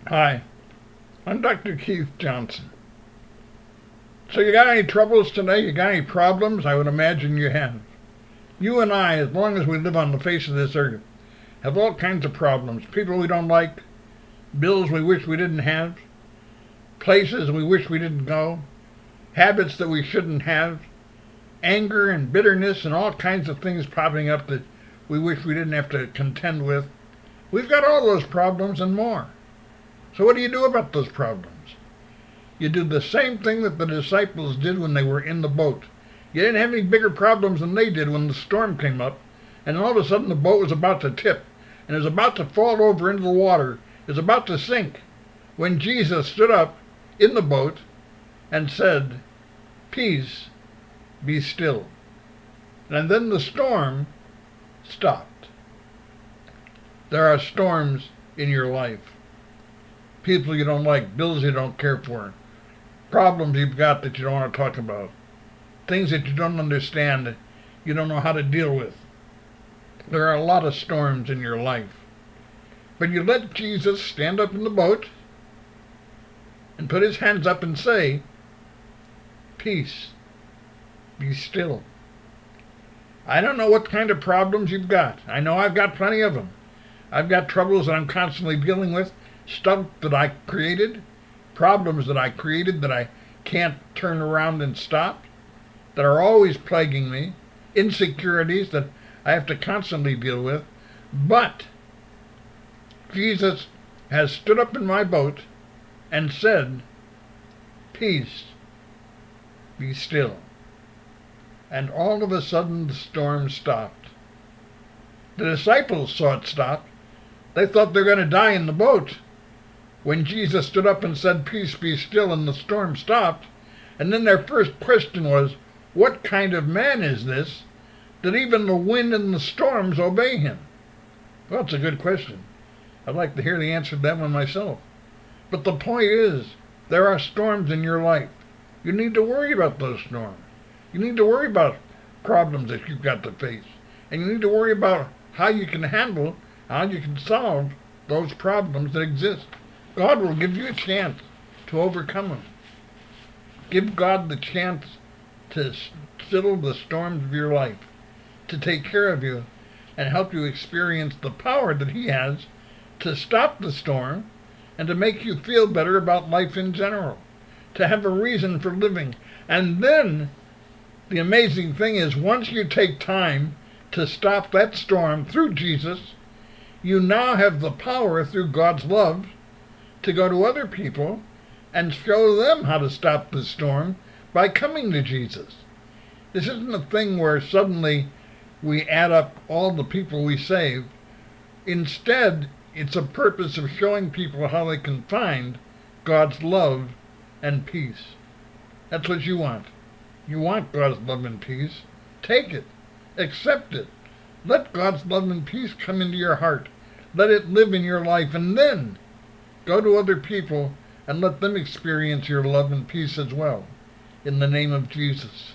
Hi, I'm Dr. Keith Johnson. So you got any troubles today? You got any problems? I would imagine you have. You and I, as long as we live on the face of this earth, have all kinds of problems. People we don't like, bills we wish we didn't have, places we wish we didn't go, habits that we shouldn't have, anger and bitterness and all kinds of things popping up that we wish we didn't have to contend with. We've got all those problems and more. So what do you do about those problems? You do the same thing that the disciples did when they were in the boat. You didn't have any bigger problems than they did when the storm came up, and all of a sudden the boat was about to tip, and it was about to fall over into the water. It was about to sink, when Jesus stood up in the boat and said, "Peace, be still." And then the storm stopped. There are storms in your life. People you don't like, bills you don't care for, problems you've got that you don't want to talk about, things that you don't understand, that you don't know how to deal with. There are a lot of storms in your life. But you let Jesus stand up in the boat and put his hands up and say, "Peace, be still." I don't know what kind of problems you've got. I know I've got plenty of them. I've got troubles that I'm constantly dealing with, stuff that I created, problems that I created that I can't turn around and stop, that are always plaguing me, insecurities that I have to constantly deal with. But Jesus has stood up in my boat and said, "Peace, be still." And all of a sudden the storm stopped. The disciples saw it stop. They thought they were going to die in the boat. When Jesus stood up and said, "Peace, be still," and the storm stopped, and then their first question was, what kind of man is this that even the wind and the storms obey him? Well, it's a good question. I'd like to hear the answer to that one myself. But the point is, there are storms in your life. You need to worry about those storms. You need to worry about problems that you've got to face. And you need to worry about how you can handle, how you can solve those problems that exist. God will give you a chance to overcome them. Give God the chance to settle the storms of your life, to take care of you, and help you experience the power that he has to stop the storm and to make you feel better about life in general, to have a reason for living. And then the amazing thing is, once you take time to stop that storm through Jesus, you now have the power through God's love to go to other people and show them how to stop the storm by coming to Jesus. This isn't a thing where suddenly we add up all the people we save. Instead, it's a purpose of showing people how they can find God's love and peace. That's what you want. You want God's love and peace. Take it. Accept it. Let God's love and peace come into your heart. Let it live in your life, and then go to other people and let them experience your love and peace as well. In the name of Jesus.